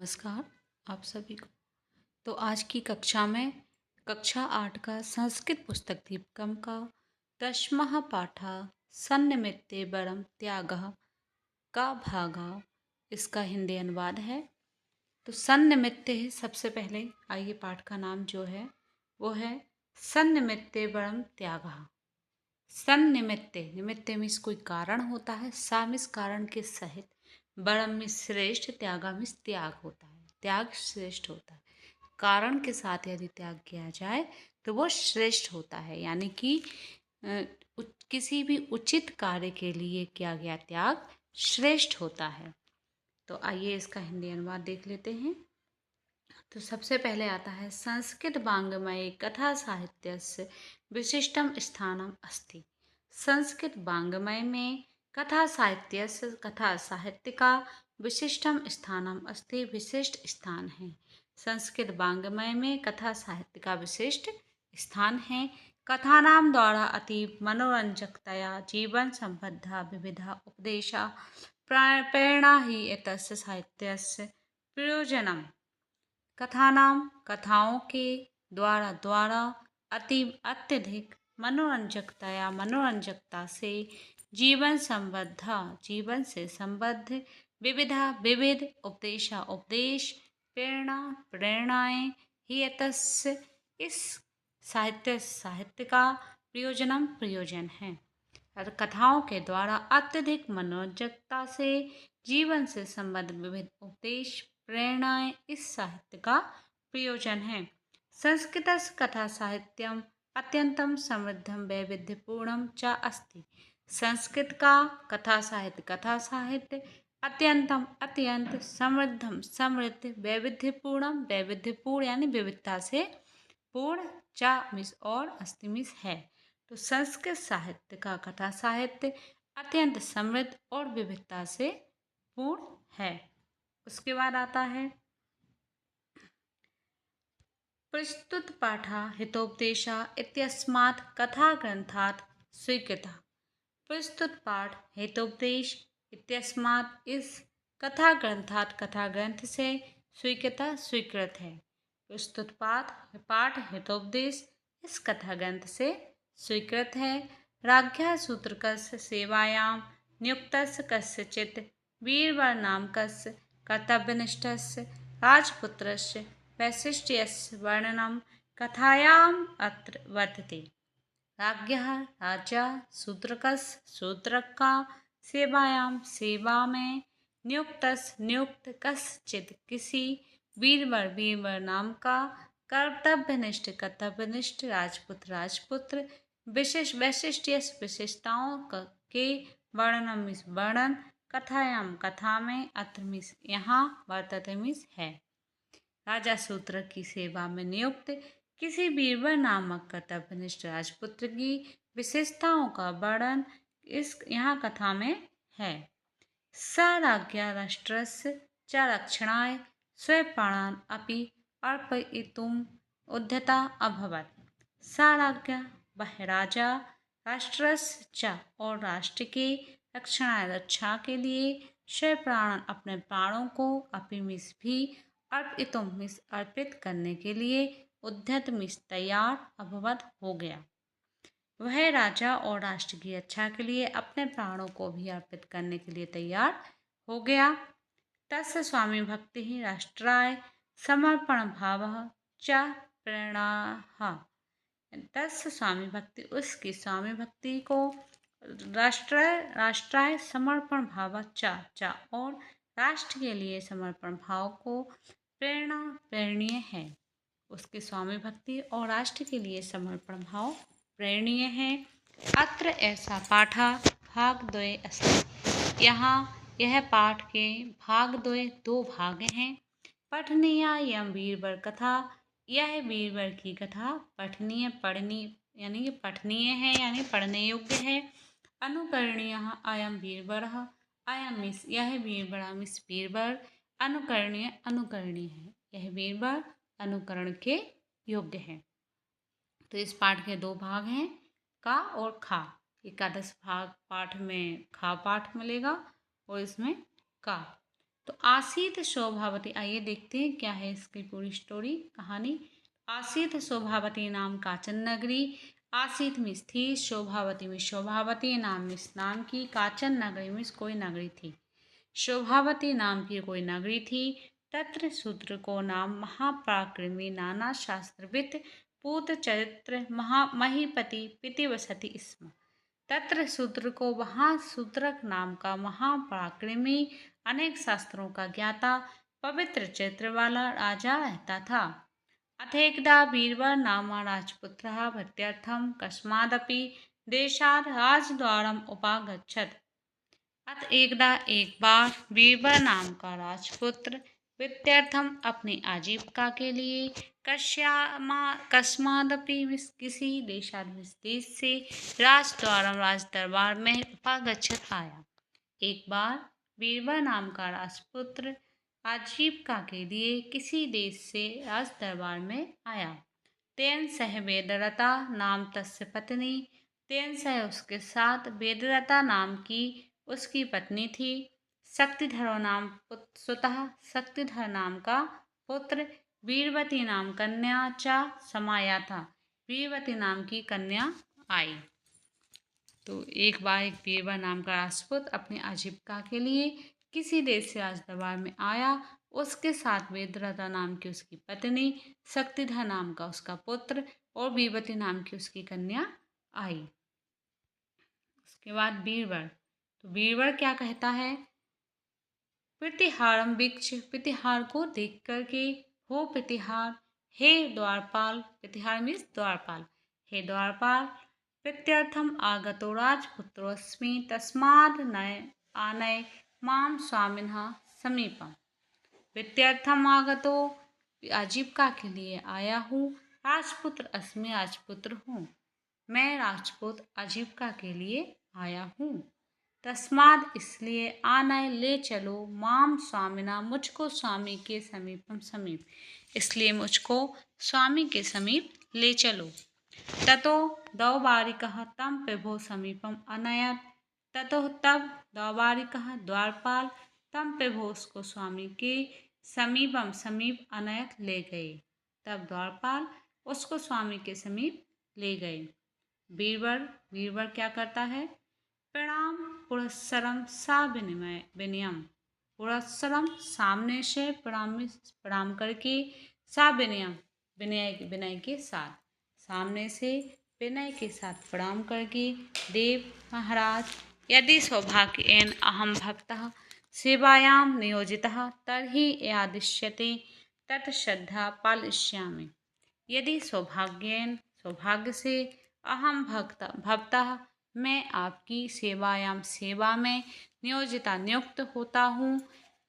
नमस्कार आप सभी को। तो आज की कक्षा में कक्षा 8 का संस्कृत पुस्तक दीपकम का 10वां पाठा सन्निमित्ते वरम त्यागः का भागा इसका हिंदी अनुवाद है। तो सन्निमित्ते है, सबसे पहले आइए पाठ का नाम जो है वो है सन्निमित्ते वरम त्यागः। सन्निमित्ते, निमित्ते मीन्स कोई कारण होता है, सा मीन्स कारण के सहित, बरम मीन्स श्रेष्ठ, त्यागा मीन्स त्याग होता है, त्याग श्रेष्ठ होता है। कारण के साथ यदि त्याग किया जाए तो वो श्रेष्ठ होता है, यानी कि किसी भी उचित कार्य के लिए किया गया त्याग श्रेष्ठ होता है। तो आइए इसका हिंदी अनुवाद देख लेते हैं। तो सबसे पहले आता है संस्कृत वाङ्मये कथा साहित्यस्य विशिष्टम स्थानम अस्ति। संस्कृत वाङ्मय में कथा साहित्यस्य, कथा साहित्य का विशिष्टम स्थानम अस्ति, विशिष्ट स्थान है। संस्कृत वाङ्मय में कथा साहित्य का विशिष्ट स्थान है। कथानां द्वारा अतीव मनोरंजकतया जीवन संबद्धा विविधा उपदेशा प्रेरणा ही एतस्य साहित्यस्य प्रयोजनम। कथानाम, कथाओं के द्वारा अतीव अत्यधिक मनोरंजकता से जीवन संबद्धा, जीवन से संबद्ध विविधा, विविध उपदेश प्रेरणा, प्रेरणाएं ही एतस्य इस साहित्य का प्रयोजन है। और कथाओं के द्वारा अत्यधिक मनोरंजकता से जीवन से संबद्ध विविध उपदेश प्रेरणाएं इस साहित्य का प्रयोजन है। संस्कृत कथा साहित्यम अत्यंतम समृद्धम वैविध्यपूर्णम च अस्ति। संस्कृत का कथा साहित्य अत्यंतम, अत्यंत समृद्धम, समृद्ध, वैविध्यपूर्णम, वैविध्यपूर्ण यानी विविधता से पूर्ण, च मिस और अस्ति मिस है। तो संस्कृत साहित्य का कथा साहित्य अत्यंत समृद्ध और विविधता से पूर्ण है। उसके बाद आता है प्रस्तुत पाठा हितोपदेशा इत्यस्मात् कथा ग्रंथात् स्वीकृता। प्रस्तुत पाठ हितोपदेश इत्यस्मात् इस कथा ग्रंथात्, कथा ग्रंथ से स्वीकृत है। प्रस्तुत पाठ हितोपदेश इस कथा ग्रंथ से स्वीकृत है। राज्ञः सूत्रकस्य सेवायां नियुक्तस्य कस्यचित् वीरवर नामकस्य कर्तव्यनिष्ठस्य राजपुत्रस्य वैशिष्ट्यस्य वर्णनं कथायाम् अत्र वर्तते। राज्ञः, राजा, सूत्रकस्य, सूत्रक का, सेवायाम, सेवा में, नियुक्त, कस्यचित् किसी, वीरवर नाम का, कर्तव्यनिष्ठ राजपुत्र, विशिष्टाओं के वर्णनम वर्णन, कथायाम कथा में, अत्र मिस यहाँ, वर्तते मिस है। राजा सूत्र की सेवा में नियुक्त किसी बीरबल नामक कर्तव्यनिष्ठ राजपुत्र की विशेषताओं का वर्णन इस यहाँ कथा में है। स राज्ञा राष्ट्रस्य च रक्षणाय स्वप्राणान् अपि अर्पयितुम् उद्यता अभवत्। स राज्ञा, वह राजा, राष्ट्रस्य च और राष्ट्र के रक्षा के लिए स्वप्राणान् अपने प्राणों को, अपि मिस भी, अर्पितुम मिस अर्पित करने के लिए, उद्यत मिस तैयार, अभवत हो गया। वह राजा और राष्ट्र की रक्षा के लिए अपने प्राणों को भी अर्पित करने के लिए तैयार हो गया। तस्य स्वामी भक्ति ही राष्ट्राय समर्पण भाव च प्रेरणा। तस्य स्वामी भक्ति, उसकी स्वामी भक्ति को, राष्ट्राय समर्पण भाव च और राष्ट्र के लिए समर्पण भाव को प्रेरणीय है। उसके स्वामी भक्ति और राष्ट्र के लिए समर्पण भाव प्रेरणीय है। अत्र ऐसा पाठा भाग द्वय अस्ति। यहाँ यह पाठ के भाग द्वय, दो भाग हैं। पठनीया यम वीरवर कथा, यह वीरवर की कथा पठनीय, यानी कि पठनीय है, यानी पढ़ने योग्य है। अनुकरणीय अयम वीरवर, अयम मिस यह वीरवर, मिस वीरवर, अनुकरणीय है, यह वीरवर अनुकरण के योग्य है। तो इस पाठ के दो भाग हैं, का और खा। एकादश भाग पाठ में खा पाठ मिलेगा और इसमें का। तो आसीत शोभावती, आइए देखते हैं क्या है इसकी पूरी स्टोरी कहानी। आसीत शोभावती नाम काचन नगरी। आसीत में थी, शोभावती में शोभावती नाम में नाम की, काचन नगरी में कोई नगरी थी, शोभावती नाम की कोई नगरी थी। तत्र शूद्र को नाम महापराक्रमी नाना शास्त्रविद पूत चरित्र महीपति पिति वसति स्म। तत्र शूद्र को, वहाँ शूद्रक नाम का महापराक्रमी अनेक शास्त्रों का ज्ञाता पवित्र चरित्र वाला राजा रहता था। अथेकदा बीरबल नामा राजपुत्रः भृत्यर्थं कस्मादपि देशात् राजद्वारम् उपागच्छत्। अत एकदा एक बार बीरबल नाम का राजपुत्र विद्यार्थम अपनी आजीविका के लिए कस्मादपि किसी देशादेश से राज दरबार में उपागच्छत आया। एक बार बीरबल नाम का राजपुत्र आजीविका के लिए किसी देश से राज दरबार में आया। तेन सह वेदरता नाम तस्य पत्नी, तेन सह उसके साथ वेदरता नाम की उसकी पत्नी थी। शक्तिधर नाम सुतः, शक्तिधर नाम का पुत्र, वीरवती नाम कन्या चा समाया था, वीरवती नाम की कन्या आई। तो एक बार एक बीरबल नाम का राजपूत अपनी आजीविका के लिए किसी देश से राजदरबार में आया। उसके साथ वेदरता नाम की उसकी पत्नी, शक्तिधर नाम का उसका पुत्र और वीरवती नाम की उसकी कन्या आई। उसके बाद बीरबल, तो बीरबल क्या कहता है, प्रतिहारम वीक्ष, प्रतिहार को देख करके, हो प्रतिहार, हे द्वारपाल, प्रतिहार मीन्स द्वारपाल, हे द्वारपाल, प्रत्यर्थम आगतो राजपुत्रोस्मि तस्माद् नय आनय माम स्वामिनः समीपम। प्रत्यर्थम आगतो, आजीविका के लिए आया हूँ, राजपुत्र अस्मि, राजपुत्र हूँ, मैं राजपूत आजीविका के लिए आया हूँ। तस्माद, इसलिए, आनय ले चलो, माम स्वामिना, मुझको स्वामी के समीपम समीप, इसलिए मुझको स्वामी के समीप ले चलो। ततो दौबारिकः तम प्रभो समीपम अनयत, ततो तब दौबारिकः द्वारपाल तम प्रभो, उसको स्वामी के समीपम समीप अनयत ले गए, तब द्वारपाल उसको स्वामी के समीप ले गए। बीरबल, बीरबल क्या करता है, प्रणाम पुरस्सरम सा विनयम, पुरस्सरम सामने से, प्रणाम करके, सा विनयम विनय, विनय के साथ, सामने से विनय के साथ प्रणाम करके, देव महाराज, यदि सौभाग्येन अहम भक्तः सेवायां नियोजितः तर्हि यादिष्यते तत्श्रद्धा पालिष्यामि। यदि सौभाग्येन, सौभाग्य से, अहम भक्तः मैं आपकी सेवायाम, सेवा में, नियोजिता नियुक्त होता हूँ,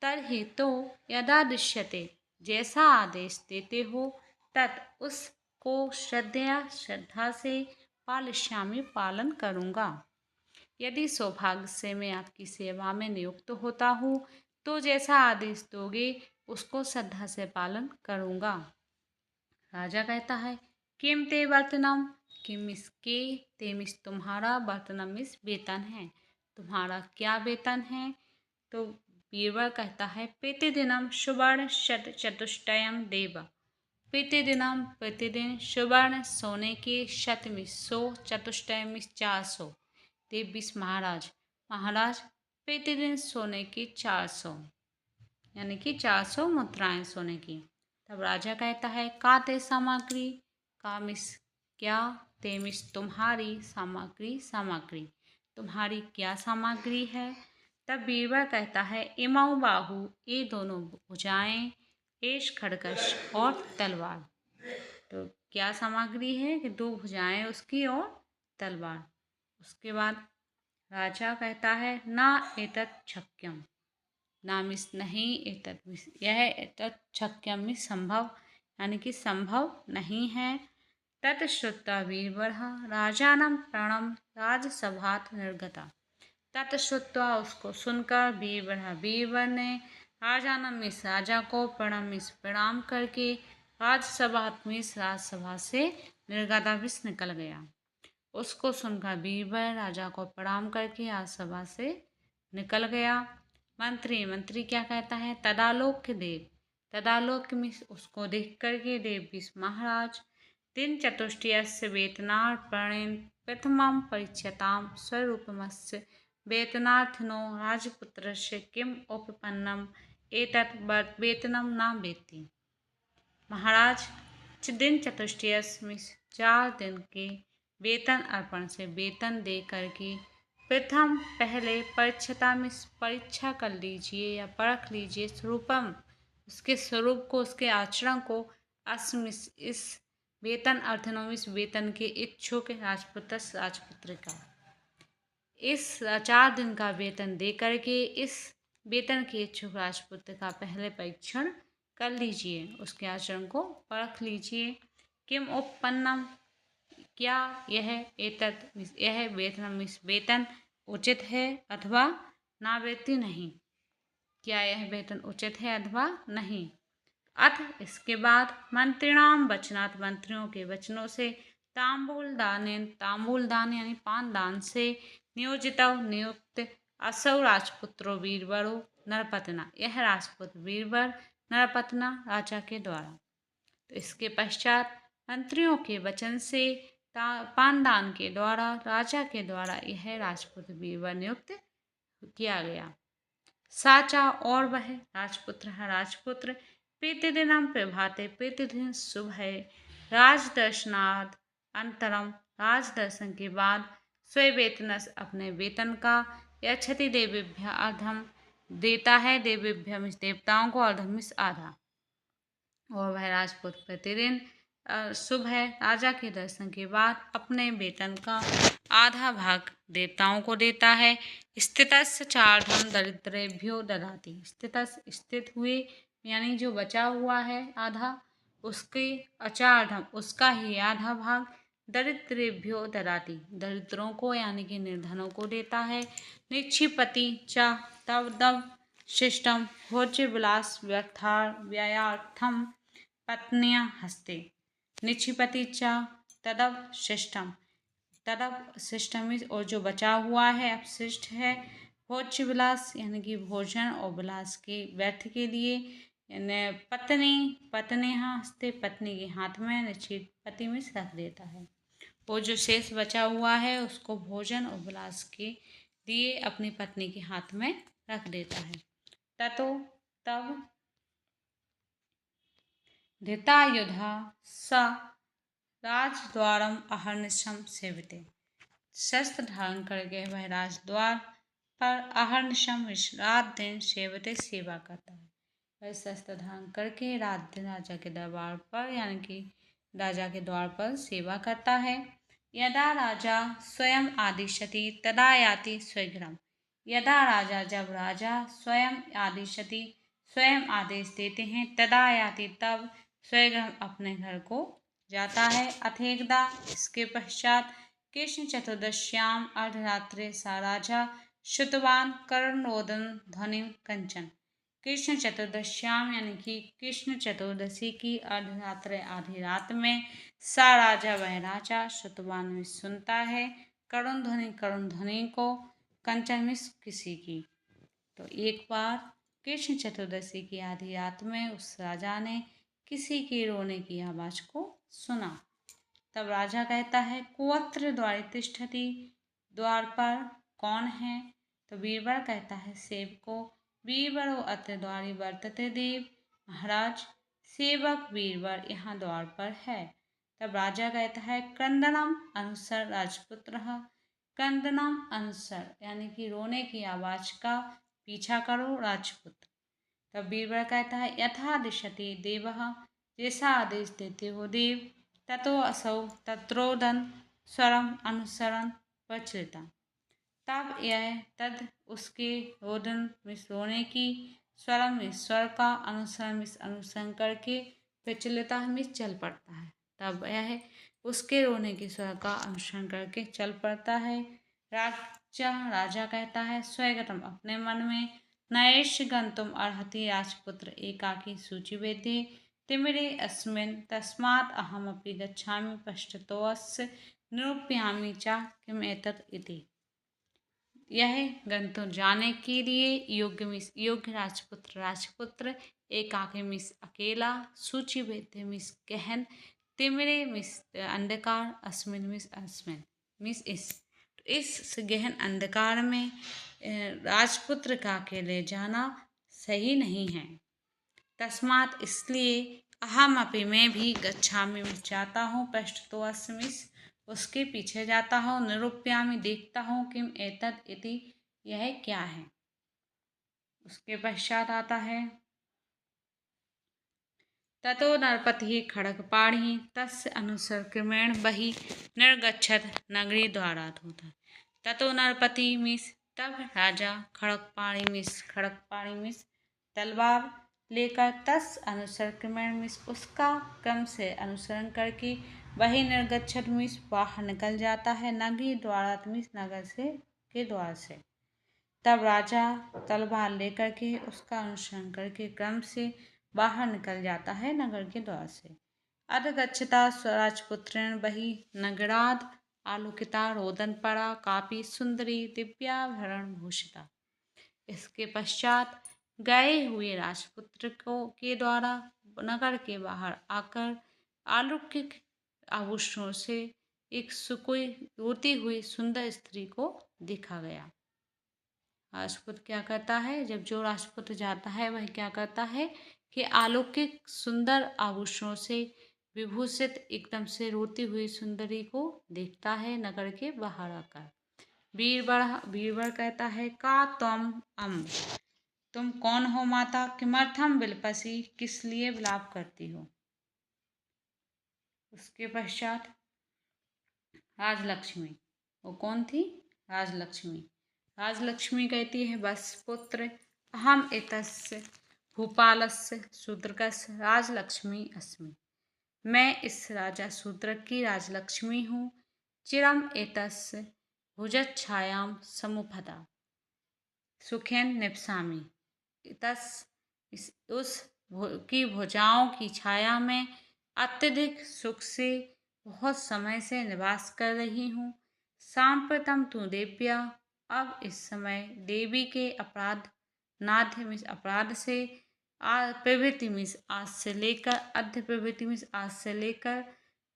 तर्हि तो, यदा दृश्यते जैसा आदेश देते हो, तत् उसको श्रद्धा से, पालिष्यामि पालन करूँगा। यदि सौभाग्य से मैं आपकी सेवा में नियुक्त होता हूँ, तो जैसा आदेश दोगे उसको श्रद्धा से पालन करूँगा। राजा कहता है, किम ते वर्तनम, किम इसके, तेमिस तुम्हारा, वर्तनम इस वेतन है, तुम्हारा क्या वेतन है। तो बीरबल कहता है, प्रतिदिनम सुवर्ण चतुष्टयम देव, प्रतिदिनम, प्रतिदिन, सुवर्ण सोने के, शतमि 100, चतुष्टयमि 400, देवीस महाराज, महाराज प्रतिदिन सोने की 400, यानी कि 400 मुद्राएं सोने की। तब राजा कहता है, का ते सामग्री, का मिस क्या, ते मिस तुम्हारी, सामग्री सामग्री, तुम्हारी क्या सामग्री है। तब बीरबल कहता है, इमौ बाहु, ये दोनों भुजाएं, एश खड़गश, और तलवार। तो क्या सामग्री है कि 2 भुजाएं उसकी और तलवार। उसके बाद राजा कहता है, ना एतत् शक्यम, नामिस नहीं, एतत्, यह एतत् शक्यम संभव, यानी कि संभव नहीं है। ततश्रुत्वा बीरबल राजानं प्रणम राजसभात निर्गता, ततश्रुत्वा उसको सुनकर बीरबल ने राजानम, इस राजा को, प्रणम इस प्रणाम करके, राजसभा में, इस राजसभा से निर्गता विष निकल गया। उसको सुनकर बीरबल राजा को प्रणाम करके राजसभा से निकल गया। मंत्री क्या कहता है? तदालोक्य देव, तदालोक्य में उसको देख करके देव महाराज दिन चतुष्टयस्य वेतनार्पणेन प्रथमं परीक्षतां स्वरूपमस्य वेतनार्थिनो राजपुत्रस्य किम उपपन्नम एतत् वेतनम न वेत्ति। महाराज दिन चतुष्टयस में 4 दिन के वेतन अर्पण से वेतन दे करके प्रथम पहले परीक्षता में परीक्षा कर लीजिए या परख लीजिए स्वरूपम, उसके स्वरूप को, उसके आचरण को, अस्मिस इस वेतन अर्थनों, इस वेतन के इच्छुक राजपुत्र का इस 4 दिन का वेतन दे करके इस वेतन के इच्छुक राजपुत्र का पहले परीक्षण कर लीजिए, उसके आचरण को परख लीजिए। किम उपपन्नम, क्या यह यह वेतन उचित है अथवा ना वेत्ति नहीं, क्या यह वेतन उचित है अथवा नहीं। अथ इसके बाद मंत्रिणाम वचनात्, मंत्रियों के वचनों से तांबूल दान यानी पान दान से नियुक्त असौ राजपुत्रो वीरवरो नरपतना, यह राजपुत्र वीरवर नरपतना राजा के द्वारा। तो इसके पश्चात मंत्रियों के वचन से पानदान के द्वारा राजा के द्वारा यह राजपुत्र वीरवर नियुक्त किया गया। साचा और वह राजपुत्र है, राजपुत्र प्रतिदिनम प्रभाते, प्रतिदिन सुबह राजदर्शनाद अंतरम, राजदर्शन के बाद स्वेवेतनस अपने वेतन का यच्छति देवेभ्य अर्धम देता है, देवेभ्य देवताओं को, अर्धम आधा। और वह राजपुत्र प्रतिदिन सुबह राजा के दर्शन के बाद अपने वेतन का आधा भाग देवताओं को देता है। स्थितस्य चार्धम दरिद्रेभ्यो ददाति, स्थित हुए यानी जो बचा हुआ है आधा, उसके अचार्धम उसका ही आधा भाग दरिद्रेभ्यो ददाति, दरिद्रों को यानी कि निर्धनों को देता है। निक्षिपति च तव शिष्टम भोज्य विलास व्ययार्थम पत्निया हस्ते, निक्षिपति च तदव शिष्टम, तदव शिष्टम और जो बचा हुआ है अपशिष्ट है, भोज्य विलास यानी कि भोजन और विलास के व्यर्थ के लिए, पत्नी हस्ते पत्नी के हाथ में, निक्षिपति में रख देता है। वो जो शेष बचा हुआ है उसको भोजन और विलास के लिए अपनी पत्नी के हाथ में रख देता है। ततो तब धृतायुधा स राजद्वारम अहर्निशम सेवते, शस्त्र धारण करके वह राजद्वार पर अहर्निशम रात दिन सेवते सेवा करता है। वह शस्त्र धारण करके रात दिन राजा के दरबार पर यानी कि राजा के द्वार पर सेवा करता है। यदा राजा स्वयं आदिशति तदा याति स्वगृहम्, यदा राजा जब राजा स्वयं आदिशति स्वयं आदेश देते हैं, तदा याति तब स्वगृहम् अपने घर को जाता है। अथेकदा इसके पश्चात कृष्ण चतुर्दश्याम अर्धरात्रे सा राजा श्रुतवान कर्णोदन ध्वनि कंचन, कृष्ण चतुर्दश्याम यानी कि कृष्ण चतुर्दशी की अर्धरात्रि आधी रात में सा राजा वह राजा श्रुतवान में सुनता है, करुण ध्वनि को, कंचन में किसी की। तो एक बार कृष्ण चतुर्दशी की आधी रात में उस राजा ने किसी के रोने की आवाज को सुना। तब राजा कहता है कुअत्र द्वारे तिष्ठति, द्वार पर कौन है? तो बीरबल कहता है सेवको बीरबलो अत्र द्वारि वर्तते देव, महाराज सेवक बीरबल यहाँ द्वार पर है। तब राजा कहता है क्रंदनम अनुसर राजपुत्र, क्रंदनम अनुसर यानी कि रोने की आवाज का पीछा करो राजपुत्र। तब बीरबल कहता है यथा दिशति देवः, जैसा आदेश देते हो देव, ततो असौ तत्रोदन स्वरम अनुसरण प्रचलिता, तब यह तद उसके रोदन में रोने की, स्वरम में स्वर का, अनुसरण करके प्रचलिता में चल पड़ता है। तब यह उसके रोने के स्वर का अनुसरण करके चल पड़ता है। राजा कहता है स्वगतम अपने मन में, नयेश गंतुम अर्हति राजपुत्र एकाकी शुचिवेदे तिमिरे अस्मिन् तस्मात् अहमपि गच्छामि पश्चातोऽस्य निरूपयामि च किम एतत् इति। यह गंतु जाने के लिए योग्य मिस योग्य राजपुत्र राजपुत्र एकाकी मिस अकेला सूची भेद्य मिस गहन तिमिरे मिस अंधकार अस्मिन मिस इस गहन अंधकार में राजपुत्र का अकेले जाना सही नहीं है। तस्मात इसलिए अहम अपि मैं भी गच्छामि जाता हूँ पृष्ठतो अस्मिस उसके पीछे जाता हूँ निरूपयामि देखता हूँ किम एतद इति यह क्या है। उसके पश्चात आता है ततो नरपति खड्गपाणि तस्य अनुसरक्रमेण बहि निर्गच्छत नगरी द्वारात् होता। ततो नरपति मिस तब राजा खड्गपाणि मिस तलवार लेकर तस अनुसरक्रमेण मिस उसका क्रम से अनुसरण करके वही निर्गच्छत मिस बाहर निकल जाता है नगरी द्वारात् मिस नगर से के द्वार से। तब राजा तलवार लेकर के उसका अनुसरण करके क्रम से बाहर निकल जाता है नगर के द्वार से। अधगच्छता स्वराजपुत्रेण बहि नगराद आलोकिता रोदन पड़ा कापी सुंदरी दिव्याभरण भूषिता। इसके पश्चात गए हुए राजपुत्र को के द्वारा नगर के बाहर आकर अलौकिक आभूषणों से एक सुकोई रोती हुई सुंदर स्त्री को देखा गया। राजपूत क्या करता है, जब जो राजपूत जाता है वह क्या करता है कि अलौकिक सुंदर आभूषणों से विभूषित एकदम से रोती हुई सुंदरी को देखता है नगर के बाहर आकर। बीरबल कहता है का तुम कौन हो माता, किमर्थम विलपसी, किस लिए विलाप करती हो। उसके पश्चात राजलक्ष्मी, वो कौन थी, राजलक्ष्मी। राजलक्ष्मी कहती है बस पुत्र अहम एतस्य भूपालस्य शूद्रकस्य राजलक्ष्मी अस्मि, मैं इस राजा शूद्र की राजलक्ष्मी हूँ। चिरम एतस्य भुजच्छायां समुपदा सुखेन निपसामी, उस की भुजाओं की छाया में अत्यधिक सुख से बहुत समय से निवास कर रही हूँ। सांप्रतम तू देव्या, अब इस समय देवी के अपराध नाध्य मिस अपराध से प्रभृति मिस आज से लेकर अध्य प्रभृति मिस आज से लेकर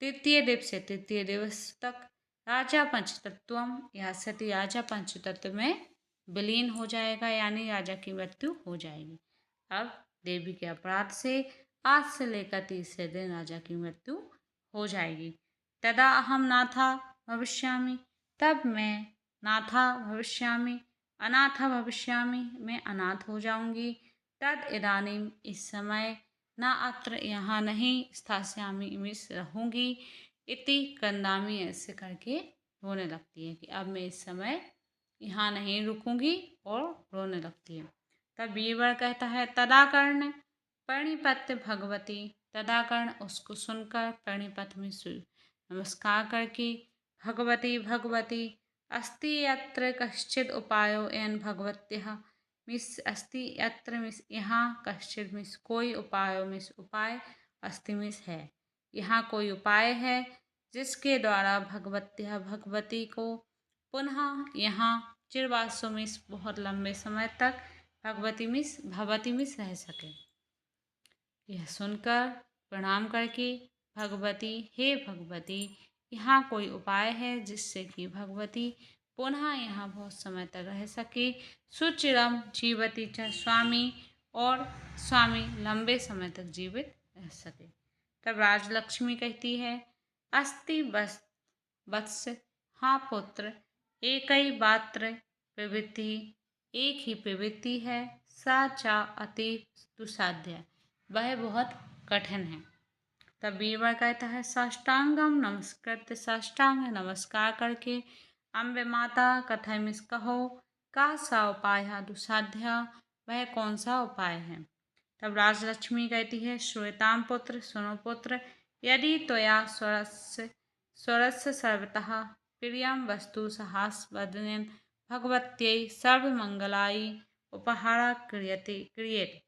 तृतीय दिवस से तृतीय दिवस तक राजा पंचतत्वम या सती राजा पंचतत्व में विलीन हो जाएगा, यानी राजा की मृत्यु हो जाएगी। अब देवी के अपराध से आज से लेकर तीसरे दिन राजा की मृत्यु हो जाएगी। तदा अहम नाथा भविष्यामि, तब मैं नाथा भविष्यामि, अनाथा भविष्यामि, मैं अनाथ हो जाऊंगी। तद इदानीम, इस समय, न अत्र यहाँ नहीं, स्थास्यामि मिस रहूंगी, इति क्रंदामि, ऐसे करके रोने लगती है कि अब मैं इस समय यहाँ नहीं रुकूंगी, और रोने लगती है। तब बीरबल कहता है तदाकर्ण प्रणिपत्य भगवती, तदाकर्ण उसको सुनकर प्रणिपत में नमस्कार करके भगवती भगवती अस्ति यत्र कश्चिद उपायो एन भगवत्यः मिस अस्ति यत्र मिस यहाँ कश्चिद मिस कोई उपायो मिस उपाय अस्ति मिस है, यहाँ कोई उपाय है जिसके द्वारा भगवत्यः भगवती को पुनः यहाँ चिरवासो मिस बहुत लंबे समय तक भगवती मिस रह सके। यह सुनकर प्रणाम करके भगवती, हे भगवती, यहाँ कोई उपाय है जिससे कि भगवती पुनः यहाँ बहुत समय तक रह सके। सुचिरम जीवती च स्वामी, और स्वामी लंबे समय तक जीवित रह सके। तब राजलक्ष्मी कहती है अस्ति वत्स, हाँ पुत्र, एक ही मात्र प्रवृत्ति, एक ही प्रवृत्ति है, सा चा अति दुसाध्य, वह बहुत कठिन है। तब बीरबल कहता है साष्टांगम नमस्कृत, साष्टांग नमस्कार करके अम्बे माता कथयमिस कहो, का सा उपाय है दुसाध्य, वह कौन सा उपाय है। तब राजलक्ष्मी कहती है श्वेताम पुत्र, सुनो पुत्र, यदि त्वया स्वरस्य सर्वतः प्रियम वस्तु सहास्वदनेन भगवत्यै सर्वमंगलाई उपहारा क्रियेत,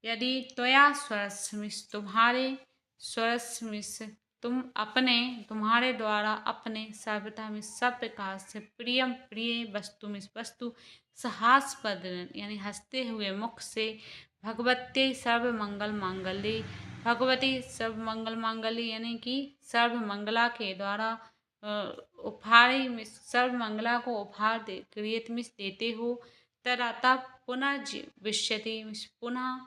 यदि त्वया स्वरस्मिस, तुम्हारे स्वरस्मिस तुम्हारे द्वारा अपने सभ्यता में सब प्रकार से प्रियम प्रिय वस्तु में वस्तु सहास्पद यानी हंसते हुए मुख से भगवते सर्व मंगल मांगल्ये, भगवती सर्व मंगल मांगल्य यानी कि सर्व मंगला के द्वारा उपहारी में सर्व मंगला को उपहार दे क्रियत में देते हो। तरा तब पुनः विश्यति पुनः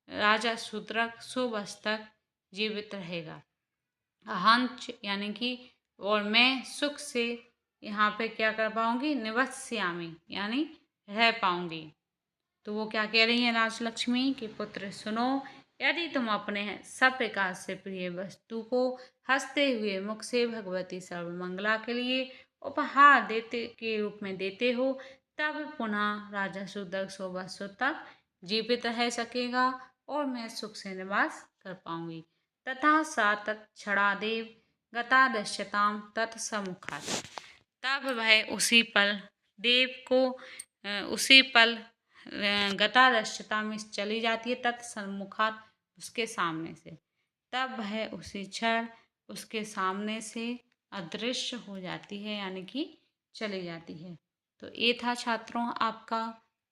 राजा शूद्रक सुवस्तक जीवित रहेगा। हंच यानी कि और मैं सुख से यहाँ पे क्या कर पाऊंगी, निवत्स्यामि यानी रह पाऊंगी। तो वो क्या कह रही है राजलक्ष्मी कि पुत्र सुनो, यदि तुम अपने सब प्रकार से प्रिय वस्तु को हंसते हुए मुख से भगवती सर्वमंगला के लिए उपहार देते के रूप में देते हो, तब पुनः राजा शूद्रक 100 वर्षों तक जीवित रह सकेगा और मैं सुख से निवास कर पाऊंगी। तथा सा तत्क्षणादेव गता दश्यताम तत्समुखात्, तब वह उसी पल देव को उसी पल गता दश्यता में चली जाती है, तत्सम्मुखात् उसके सामने से, तब वह उसी क्षण उसके सामने से अदृश्य हो जाती है यानी कि चली जाती है। तो ये था छात्रों आपका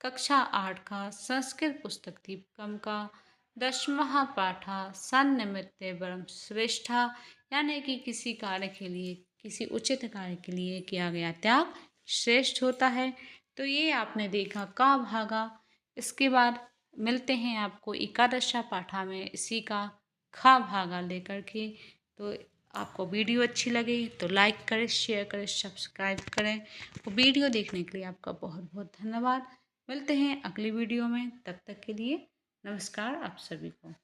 कक्षा 8 का संस्कृत पुस्तक दीपकम का 10वां पाठा सन्निमित्ते परम श्रेष्ठा, यानी कि किसी कार्य के लिए किसी उचित कार्य के लिए किया गया त्याग श्रेष्ठ होता है। तो ये आपने देखा का भागा। इसके बाद मिलते हैं आपको एकादशा पाठा में इसी का खा भागा लेकर के। तो आपको वीडियो अच्छी लगी तो लाइक करें, शेयर करें, सब्सक्राइब करें। वो वीडियो देखने के लिए आपका बहुत बहुत धन्यवाद। मिलते हैं अगली वीडियो में, तब तक के लिए नमस्कार आप सभी को।